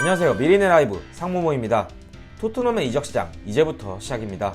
안녕하세요. 미리네 라이브 상무모입니다. 토트넘의 이적 시장 이제부터 시작입니다.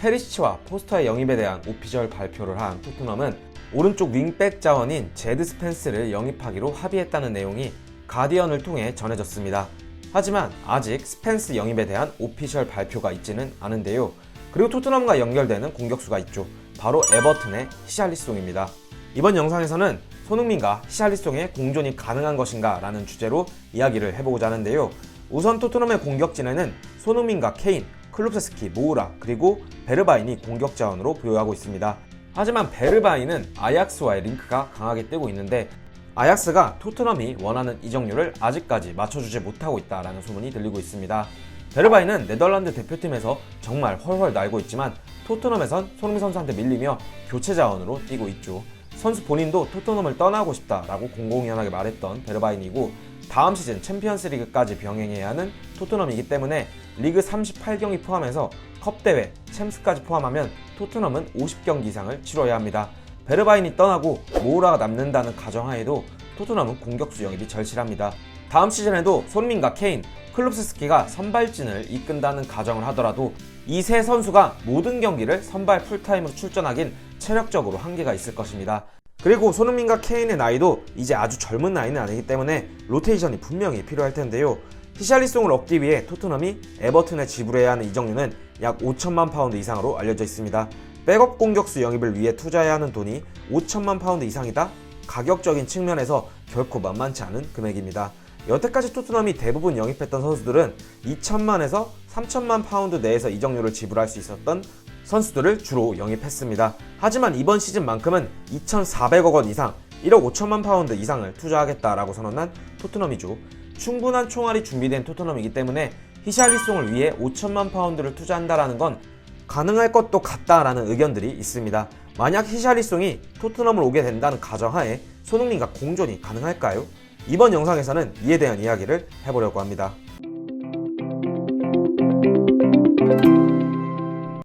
페리시치와 포스터의 영입에 대한 오피셜 발표를 한 토트넘은 오른쪽 윙백 자원인 제드 스펜스를 영입하기로 합의했다는 내용이 가디언을 통해 전해졌습니다. 하지만 아직 스펜스 영입에 대한 오피셜 발표가 있지는 않은데요. 그리고 토트넘과 연결되는 공격수가 있죠. 바로 에버튼의 히샬리송입니다. 이번 영상에서는 손흥민과 히샬리송의 공존이 가능한 것인가 라는 주제로 이야기를 해보고자 하는데요. 우선 토트넘의 공격진에는 손흥민과 케인, 클룹세스키, 모우라 그리고 베르바인이 공격 자원으로 보유하고 있습니다. 하지만 베르바인은 아약스와의 링크가 강하게 뜨고 있는데 아약스가 토트넘이 원하는 이적료를 아직까지 맞춰주지 못하고 있다는 소문이 들리고 있습니다. 베르바인은 네덜란드 대표팀에서 정말 훨훨 날고 있지만 토트넘에선 손흥민 선수한테 밀리며 교체 자원으로 뛰고 있죠. 선수 본인도 토트넘을 떠나고 싶다라고 공공연하게 말했던 베르바인이고 다음 시즌 챔피언스리그까지 병행해야 하는 토트넘이기 때문에 리그 38경기 포함해서 컵대회, 챔스까지 포함하면 토트넘은 50경기 이상을 치러야 합니다. 베르바인이 떠나고 모우라가 남는다는 가정하에도 토트넘은 공격수 영입이 절실합니다. 다음 시즌에도 손흥민과 케인, 클룹세스키가 선발진을 이끈다는 가정을 하더라도 이 세 선수가 모든 경기를 선발 풀타임으로 출전하긴 체력적으로 한계가 있을 것입니다. 그리고 손흥민과 케인의 나이도 이제 아주 젊은 나이는 아니기 때문에 로테이션이 분명히 필요할 텐데요. 히샬리송을 얻기 위해 토트넘이 에버튼에 지불해야 하는 이적료는 약 5천만 파운드 이상으로 알려져 있습니다. 백업 공격수 영입을 위해 투자해야 하는 돈이 5천만 파운드 이상이다? 가격적인 측면에서 결코 만만치 않은 금액입니다. 여태까지 토트넘이 대부분 영입했던 선수들은 2천만에서 3천만 파운드 내에서 이적료를 지불할 수 있었던 선수들을 주로 영입했습니다. 하지만 이번 시즌만큼은 2,400억 원 이상, 1억 5천만 파운드 이상을 투자하겠다라고 선언한 토트넘이죠. 충분한 총알이 준비된 토트넘이기 때문에 히샬리송을 위해 5천만 파운드를 투자한다라는 건 가능할 것도 같다라는 의견들이 있습니다. 만약 히샬리송이 토트넘을 오게 된다는 가정하에 손흥민과 공존이 가능할까요? 이번 영상에서는 이에 대한 이야기를 해보려고 합니다.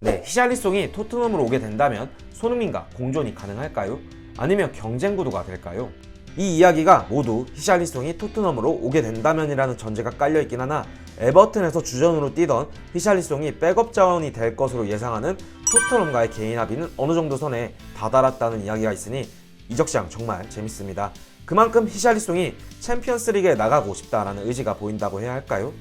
네, 히샬리송이 토트넘으로 오게 된다면 손흥민과 공존이 가능할까요? 아니면 경쟁 구도가 될까요? 이 이야기가 모두 히샬리송이 토트넘으로 오게 된다면이라는 전제가 깔려있긴 하나 에버튼에서 주전으로 뛰던 히샬리송이 백업 자원이 될 것으로 예상하는 토트넘과의 개인 합의는 어느 정도 선에 다다랐다는 이야기가 있으니 이적시장 정말 재밌습니다. 그만큼 히샬리송이 챔피언스리그에 나가고 싶다라는 의지가 보인다고 해야 할까요?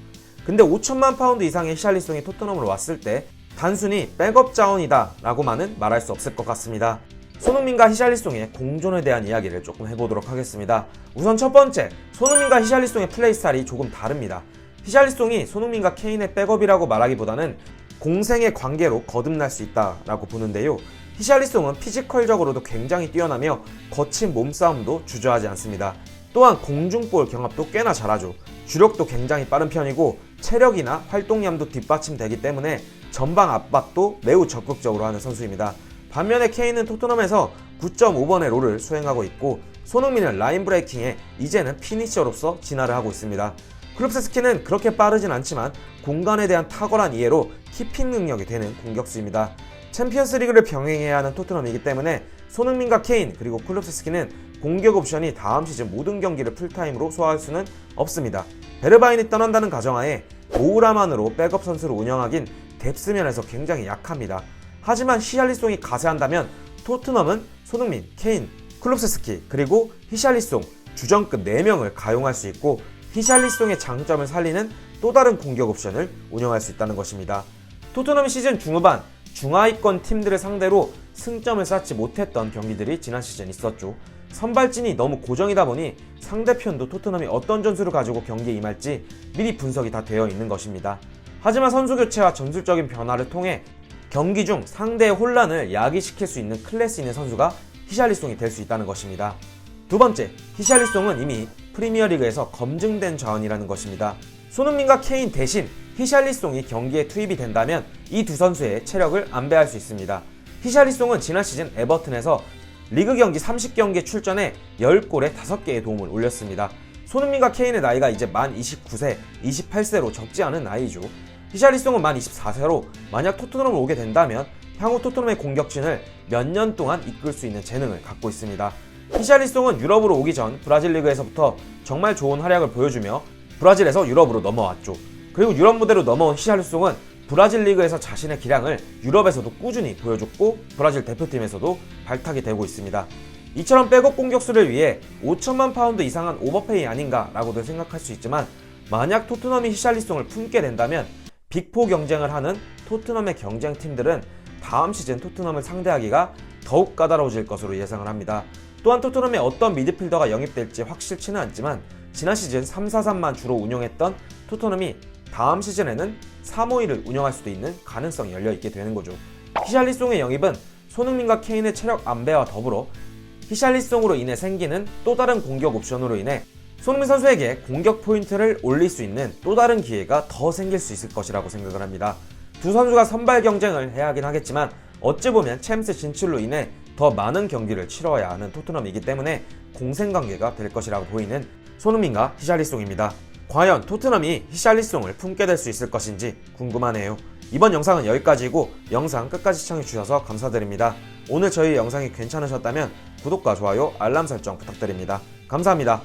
근데 5천만 파운드 이상의 히샬리송이 토트넘으로 왔을 때 단순히 백업 자원이다 라고만은 말할 수 없을 것 같습니다. 손흥민과 히샬리송의 공존에 대한 이야기를 조금 해보도록 하겠습니다. 우선 첫 번째, 손흥민과 히샬리송의 플레이 스타일이 조금 다릅니다. 히샬리송이 손흥민과 케인의 백업이라고 말하기보다는 공생의 관계로 거듭날 수 있다라고 보는데요. 히샬리송은 피지컬적으로도 굉장히 뛰어나며 거친 몸싸움도 주저하지 않습니다. 또한 공중볼 경합도 꽤나 잘하죠. 주력도 굉장히 빠른 편이고 체력이나 활동량도 뒷받침되기 때문에 전방 압박도 매우 적극적으로 하는 선수입니다. 반면에 케인은 토트넘에서 9.5번의 롤을 수행하고 있고 손흥민은 라인 브레이킹에 이제는 피니셔로서 진화를 하고 있습니다. 클룹세스키는 그렇게 빠르진 않지만 공간에 대한 탁월한 이해로 키핑 능력이 되는 공격수입니다. 챔피언스리그를 병행해야 하는 토트넘이기 때문에 손흥민과 케인 그리고 클룹세스키는 공격 옵션이 다음 시즌 모든 경기를 풀타임으로 소화할 수는 없습니다. 베르바인이 떠난다는 가정하에 모우라만으로 백업 선수를 운영하긴 뎁스면에서 굉장히 약합니다. 하지만 히샬리송이 가세한다면 토트넘은 손흥민, 케인, 클룹세스키 그리고 히샬리송 주전급 4명을 가용할 수 있고 히샬리송의 장점을 살리는 또 다른 공격 옵션을 운영할 수 있다는 것입니다. 토트넘이 시즌 중후반 중하위권 팀들을 상대로 승점을 쌓지 못했던 경기들이 지난 시즌 있었죠. 선발진이 너무 고정이다 보니 상대편도 토트넘이 어떤 전술을 가지고 경기에 임할지 미리 분석이 다 되어 있는 것입니다. 하지만 선수 교체와 전술적인 변화를 통해 경기 중 상대의 혼란을 야기시킬 수 있는 클래스 있는 선수가 히샬리송이 될 수 있다는 것입니다. 두 번째, 히샬리송은 이미 프리미어리그에서 검증된 자원이라는 것입니다. 손흥민과 케인 대신 히샬리송이 경기에 투입이 된다면 이 두 선수의 체력을 안배할 수 있습니다. 히샬리송은 지난 시즌 에버튼에서 리그 경기 30경기에 출전해 10골에 5개의 도움을 올렸습니다. 손흥민과 케인의 나이가 이제 만 29세, 28세로 적지 않은 나이죠. 히샬리송은 만 24세로 만약 토트넘을 오게 된다면 향후 토트넘의 공격진을 몇 년 동안 이끌 수 있는 재능을 갖고 있습니다. 히샬리송은 유럽으로 오기 전 브라질 리그에서부터 정말 좋은 활약을 보여주며 브라질에서 유럽으로 넘어왔죠. 그리고 유럽 무대로 넘어온 히샬리송은 브라질 리그에서 자신의 기량을 유럽에서도 꾸준히 보여줬고 브라질 대표팀에서도 발탁이 되고 있습니다. 이처럼 백업 공격수를 위해 5천만 파운드 이상한 오버페이 아닌가라고도 생각할 수 있지만 만약 토트넘이 히샬리송을 품게 된다면 빅4 경쟁을 하는 토트넘의 경쟁팀들은 다음 시즌 토트넘을 상대하기가 더욱 까다로워질 것으로 예상을 합니다. 또한 토트넘에 어떤 미드필더가 영입될지 확실치는 않지만 지난 시즌 3-4-3만 주로 운영했던 토트넘이 다음 시즌에는 3-5-2를 운영할 수도 있는 가능성이 열려있게 되는 거죠. 히샬리송의 영입은 손흥민과 케인의 체력 안배와 더불어 히샬리송으로 인해 생기는 또 다른 공격 옵션으로 인해 손흥민 선수에게 공격 포인트를 올릴 수 있는 또 다른 기회가 더 생길 수 있을 것이라고 생각을 합니다. 두 선수가 선발 경쟁을 해야 하긴 하겠지만 어찌 보면 챔스 진출로 인해 더 많은 경기를 치러야 하는 토트넘이기 때문에 공생관계가 될 것이라고 보이는 손흥민과 히샬리송입니다. 과연 토트넘이 히샬리송을 품게 될 수 있을 것인지 궁금하네요. 이번 영상은 여기까지고 영상 끝까지 시청해주셔서 감사드립니다. 오늘 저희 영상이 괜찮으셨다면 구독과 좋아요, 알람 설정 부탁드립니다. 감사합니다.